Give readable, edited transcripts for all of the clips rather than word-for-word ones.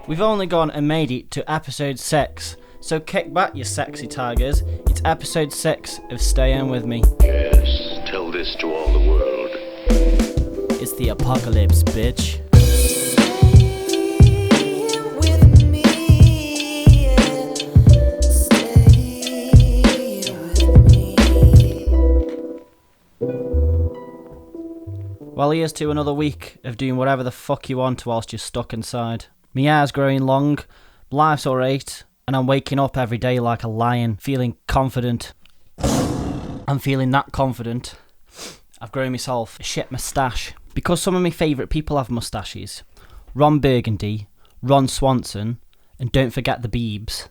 We've only gone and made it to episode 6, so kick back, you sexy tigers. It's episode 6 of Stay In With Me. Yes, tell this to all the world. It's the apocalypse, bitch. Well, here's to another week of doing whatever the fuck you want whilst you're stuck inside. My hair's growing long, life's alright, and I'm waking up every day like a lion, feeling confident. I'm feeling that confident. I've grown myself a shit moustache. Because some of my favourite people have moustaches. Ron Burgundy, Ron Swanson, and don't forget the Biebs.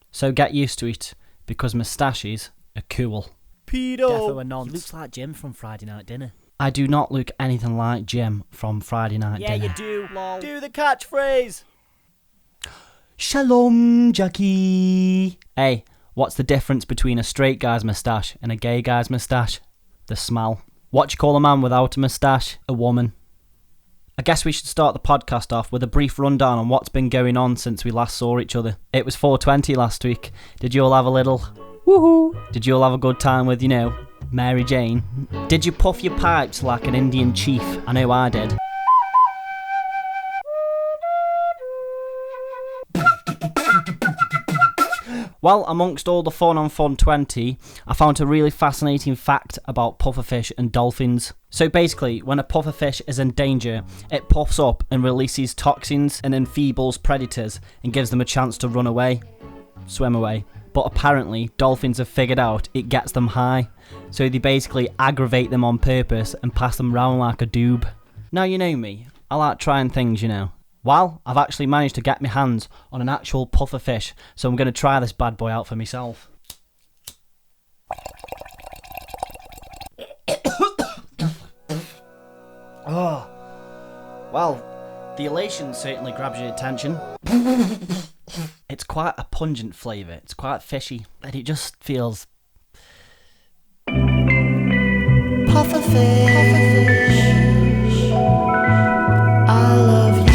So get used to it, because moustaches are cool. Pedo! Defo a nonce. He looks like Jim from Friday Night Dinner. I do not look anything like Jim from Friday Night Dinner. Yeah, you do, lol. Do the catchphrase! Shalom, Jackie. Hey, what's the difference between a straight guy's moustache and a gay guy's moustache? The smell. What you call a man without a moustache? A woman. I guess we should start the podcast off with a brief rundown on what's been going on since we last saw each other. It was 420 last week. Did you all have a little woohoo? Did you all have a good time with, Mary Jane? Did you puff your pipes like an Indian chief? I know I did. Well, amongst all the fun on Fun 20, I found a really fascinating fact about pufferfish and dolphins. So basically, when a pufferfish is in danger, it puffs up and releases toxins and enfeebles predators and gives them a chance to run away, swim away. But apparently, dolphins have figured out it gets them high, so they basically aggravate them on purpose and pass them round like a doob. Now you know me, I like trying things, Well, I've actually managed to get my hands on an actual pufferfish, so I'm going to try this bad boy out for myself. Oh, well, the elation certainly grabs your attention. It's quite a pungent flavour, it's quite fishy, and it just feels... Pufferfish, I love you.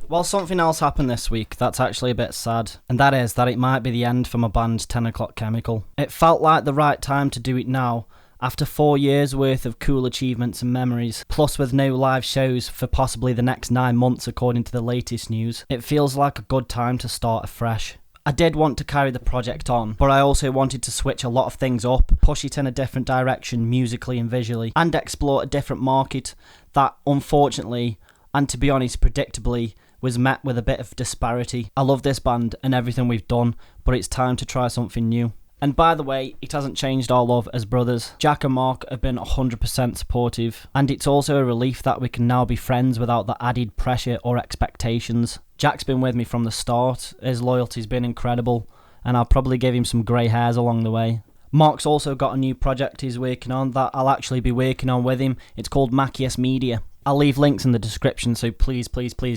Well, something else happened this week that's actually a bit sad, and that is that it might be the end for my band's 10 O'Clock Chemical. It felt like the right time to do it now, after 4 years worth of cool achievements and memories, plus with no live shows for possibly the next 9 months according to the latest news. It feels like a good time to start afresh. I did want to carry the project on, but I also wanted to switch a lot of things up, push it in a different direction musically and visually, and explore a different market that, unfortunately, and to be honest, predictably, was met with a bit of disparity. I love this band and everything we've done, but it's time to try something new. And by the way, it hasn't changed our love as brothers. Jack and Mark have been 100% supportive, and it's also a relief that we can now be friends without the added pressure or expectations. Jack's been with me from the start, his loyalty's been incredible, and I'll probably give him some grey hairs along the way. Mark's also got a new project he's working on that I'll actually be working on with him. It's called MaciousMedia. I'll leave links in the description, so please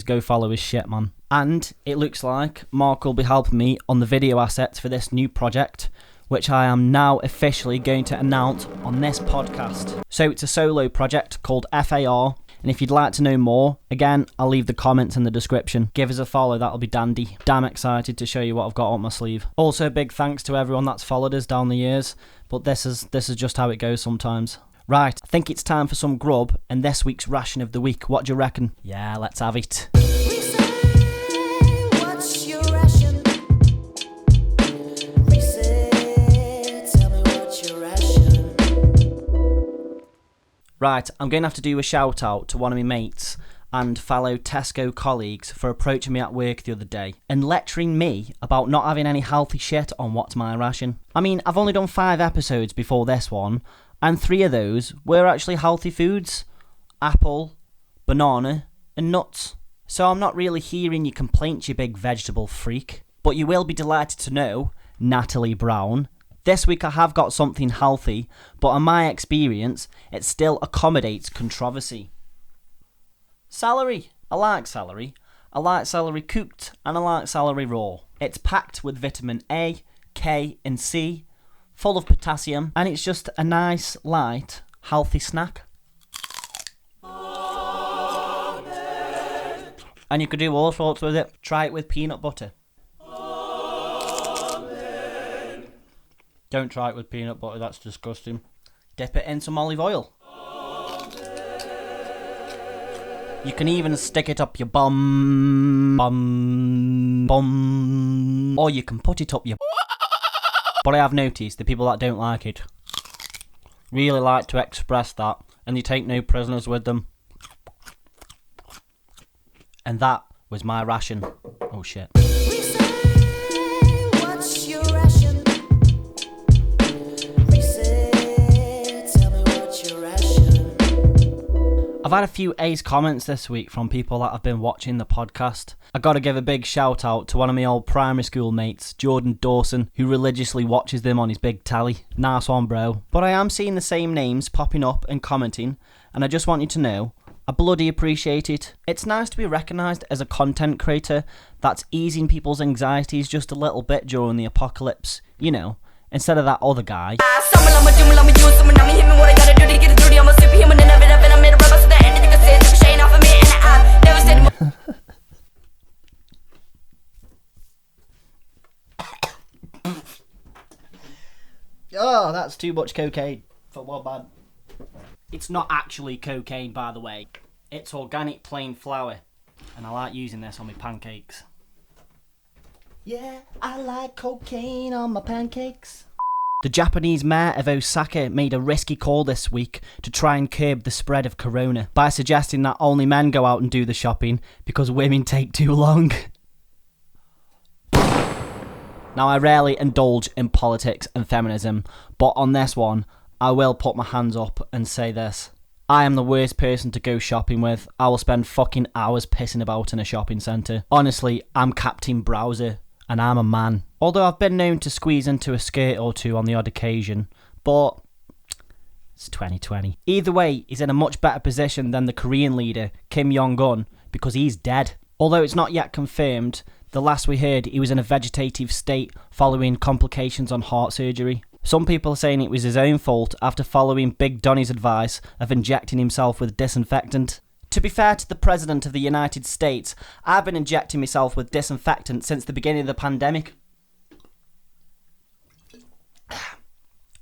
go follow his shit, man. And it looks like Mark will be helping me on the video assets for this new project, which I am now officially going to announce on this podcast. So it's a solo project called F.A.R, and if you'd like to know more, again, I'll leave the comments in the description. Give us a follow, that'll be dandy. Damn excited to show you what I've got on my sleeve. Also, big thanks to everyone that's followed us down the years, but this is just how it goes sometimes. Right, I think it's time for some grub and this week's ration of the week. What do you reckon? Yeah, let's have it. What's your ration? Tell me what's your ration? Right, I'm going to have to do a shout out to one of my mates and fellow Tesco colleagues for approaching me at work the other day and lecturing me about not having any healthy shit on what's my ration. I mean, I've only done 5 episodes before this one, and 3 of those were actually healthy foods. Apple, banana, and nuts. So I'm not really hearing your complaints, you big vegetable freak. But you will be delighted to know, Natalie Brown, this week I have got something healthy, but in my experience, it still accommodates controversy. Celery. I like celery. I like celery cooked and I like celery raw. It's packed with vitamin A, K and C, full of potassium, and it's just a nice, light, healthy snack. And you could do all sorts with it. Try it with peanut butter. Don't try it with peanut butter, that's disgusting. Dip it in some olive oil. You can even stick it up your bum. Or you can put it up your... But I have noticed the people that don't like it really like to express that, and they take no prisoners with them. And that was my ration. Oh shit. We say, what's your ration? We say, tell me what's your ration? I've had a few ace comments this week from people that have been watching the podcast. I gotta give a big shout out to one of my old primary school mates, Jordan Dawson, who religiously watches them on his big telly. Nice one, bro. But I am seeing the same names popping up and commenting, and I just want you to know, I bloody appreciate it. It's nice to be recognised as a content creator that's easing people's anxieties just a little bit during the apocalypse, you know, instead of that other guy. Oh, that's too much cocaine for one man. It's not actually cocaine, by the way. It's organic plain flour. And I like using this on my pancakes. Yeah, I like cocaine on my pancakes. The Japanese mayor of Osaka made a risky call this week to try and curb the spread of corona by suggesting that only men go out and do the shopping because women take too long. Now, I rarely indulge in politics and feminism, but on this one, I will put my hands up and say this. I am the worst person to go shopping with. I will spend fucking hours pissing about in a shopping centre. Honestly, I'm Captain Browser, and I'm a man. Although I've been known to squeeze into a skirt or two on the odd occasion, but it's 2020. Either way, he's in a much better position than the Korean leader, Kim Jong-un, because he's dead. Although it's not yet confirmed, the last we heard he was in a vegetative state following complications on heart surgery. Some people are saying it was his own fault after following Big Donny's advice of injecting himself with disinfectant. To be fair to the President of the United States, I've been injecting myself with disinfectant since the beginning of the pandemic.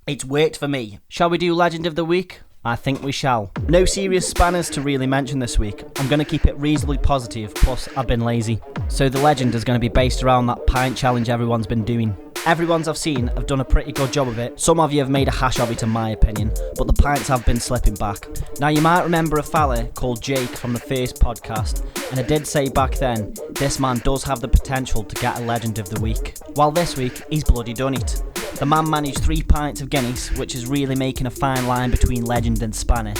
It's worked for me. Shall we do Legend of the Week? I think we shall. No serious spanners to really mention this week. I'm going to keep it reasonably positive, plus I've been lazy. So the legend is going to be based around that pint challenge everyone's been doing. Everyone's I've seen have done a pretty good job of it. Some of you have made a hash of it in my opinion, but the pints have been slipping back. Now you might remember a fella called Jake from the first podcast, and I did say back then, this man does have the potential to get a Legend of the Week. Well, this week, he's bloody done it. The man managed 3 pints of Guinness, which is really making a fine line between legend and spanner.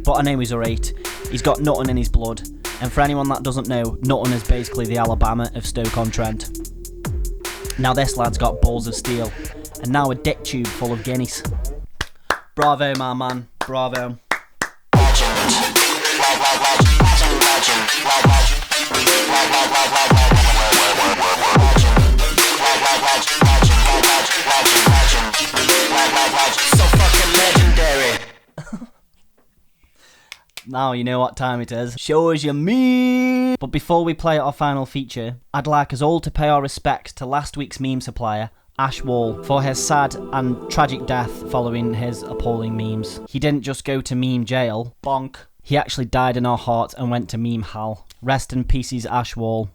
But I know he's alright. He's got nuttin' in his blood, and for anyone that doesn't know, nuttin' is basically the Alabama of Stoke-on-Trent. Now this lad's got balls of steel, and now a dick tube full of Guinness. Bravo, my man. Bravo. So fucking legendary. Now you know what time it is. Show us your meme. But before we play our final feature, I'd like us all to pay our respects to last week's meme supplier, Ash Wall, for his sad and tragic death following his appalling memes. He didn't just go to meme jail, bonk. He actually died in our hearts and went to meme hell. Rest in pieces, Ash Wall.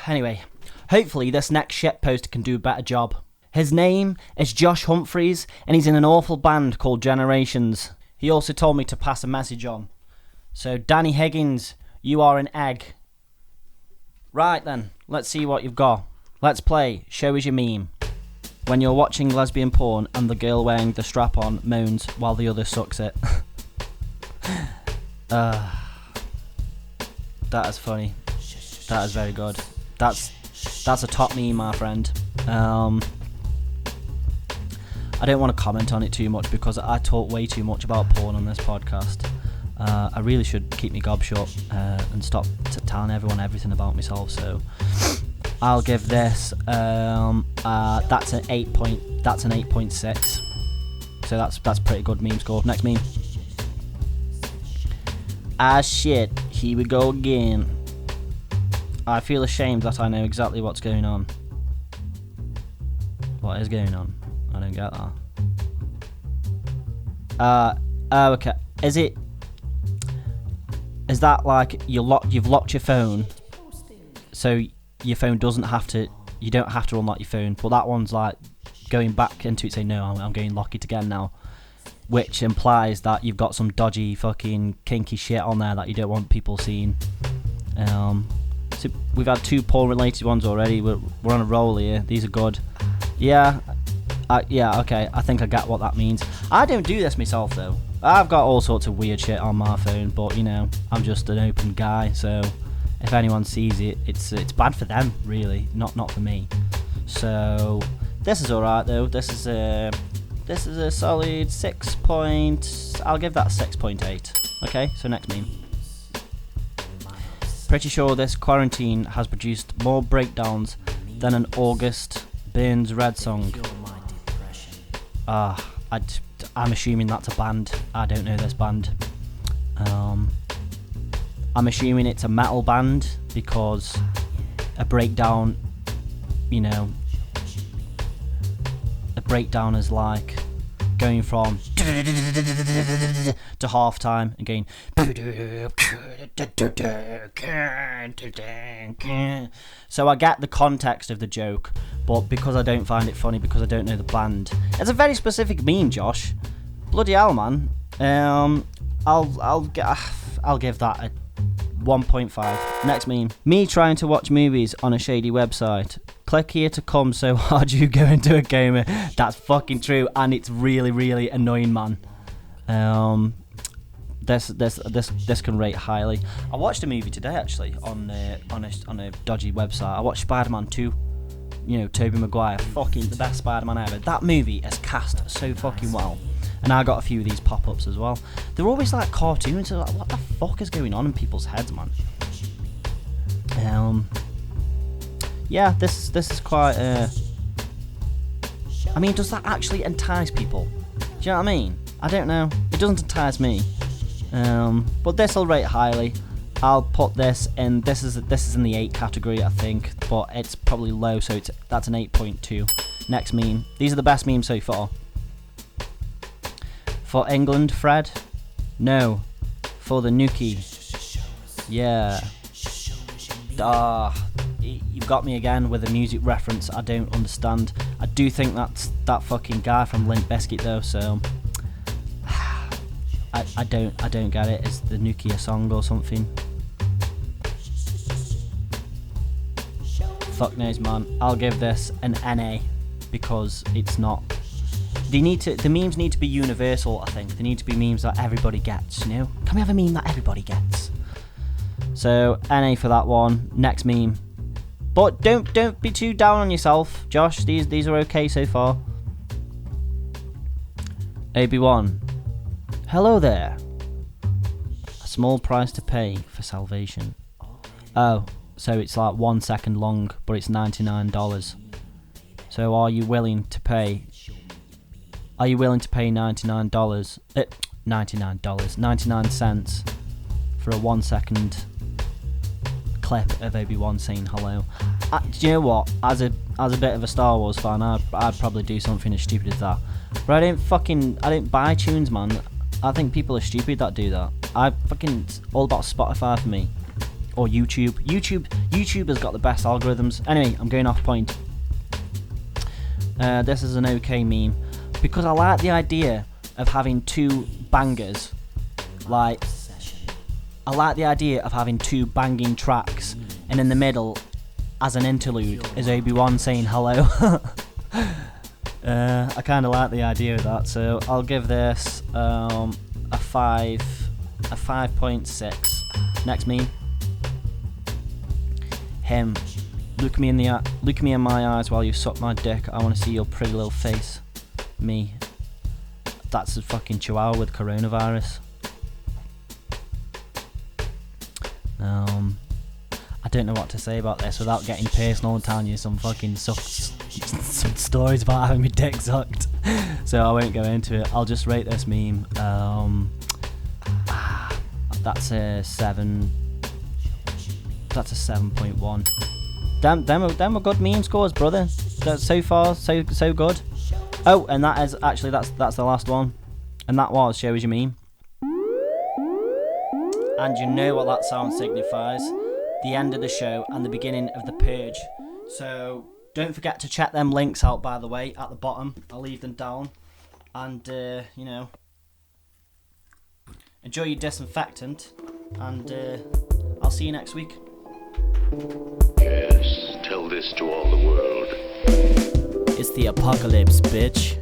Anyway, hopefully this next shitposter can do a better job. His name is Josh Humphries, and he's in an awful band called Generations. He also told me to pass a message on. So, Danny Higgins, you are an egg. Right then, let's see what you've got. Let's play Show Us Your Meme. When you're watching lesbian porn and the girl wearing the strap-on moans while the other sucks it. That is funny. That is very good. That's a top meme, my friend. I don't want to comment on it too much because I talk way too much about porn on this podcast. I really should keep my gob shut and stop telling everyone everything about myself. So I'll give this. That's an 8.6. So that's pretty good meme score. Next meme. Ah shit, here we go again. I feel ashamed that I know exactly what's going on. What is going on? I don't get that. Okay. Is that like you've locked your phone, so your phone doesn't have to, you don't have to unlock your phone, but that one's like going back into it saying no, I'm going lock it again now, which implies that you've got some dodgy fucking kinky shit on there that you don't want people seeing. So we've had 2 porn related ones already. We're on a roll here. These are good. Yeah, okay, I think I get what that means. I don't do this myself though. I've got all sorts of weird shit on my phone, but you know, I'm just an open guy, so if anyone sees it, it's bad for them, really, not for me. So this is alright though. This is a solid 6 point. I'll give that 6.8. Okay, so next meme. Pretty sure this quarantine has produced more breakdowns than an August Burns Red song. I'm assuming that's a band. I don't know this band. I'm assuming it's a metal band because a breakdown, you know, a breakdown is like going from to half time and going. So I get the context of the joke, but because I don't find it funny because I don't know the band, it's a very specific meme, Josh. Bloody hell, man. I'll give that a 1.5. Next meme. Me trying to watch movies on a shady website. Click here to come so hard you go into a coma. That's fucking true, and it's really, really annoying, man. This can rate highly. I watched a movie today actually on a dodgy website. I watched Spider-Man 2. You know, Tobey Maguire, fucking the best Spider-Man ever. That movie is cast so fucking well. And I got a few of these pop-ups as well. They're always like cartoons, so like, what the fuck is going on in people's heads, man? Yeah, this is quite. I mean, does that actually entice people? Do you know what I mean? I don't know. It doesn't entice me. But this will rate highly. I'll put this in. This is in the 8 category, I think, but it's probably low, so that's an 8.2. Next meme. These are the best memes so far. For England, Fred? No. For the Nuki. Yeah. You've got me again with a music reference I don't understand. I do think that's that fucking guy from Limp Bizkit though, so I don't get it. Is the Nuki a song or something? Fuck knows, man. I'll give this an NA because it's not. The memes need to be universal, I think. They need to be memes that everybody gets, you know? Can we have a meme that everybody gets? So, NA for that one. Next meme. But don't be too down on yourself, Josh. These are okay so far. AB1. Hello there. A small price to pay for salvation. Oh, so it's like 1 second long, but it's $99. So are you willing to pay... Are you willing to pay $99? 99 cents for a 1 second clip of Obi-Wan saying hello. Do you know what? As a bit of a Star Wars fan, I'd probably do something as stupid as that. But I don't buy tunes, man. I think people are stupid that do that. It's all about Spotify for me. Or YouTube. YouTube has got the best algorithms. Anyway, I'm going off point. This is an okay meme. Because I like the idea of having 2 bangers. Like, I like the idea of having 2 banging tracks, and in the middle, as an interlude, is Obi-Wan saying hello. I kind of like the idea of that, so I'll give this a 5.6. Next meme. Him. Look me in my eyes while you suck my dick. I want to see your pretty little face. Me. That's a fucking chihuahua with coronavirus. I don't know what to say about this without getting personal and telling you some fucking some stories about having my dick sucked. So I won't go into it. I'll just rate this meme. That's a 7. That's a 7.1. Them were good meme scores, brother. So far, so good. Oh, and that is actually that's the last one, and that was show us your meme. And you know what that sound signifies? The end of the show and the beginning of the purge. So don't forget to check them links out, by the way, at the bottom. I'll leave them down. And, enjoy your disinfectant. And I'll see you next week. Yes, tell this to all the world. It's the apocalypse, bitch.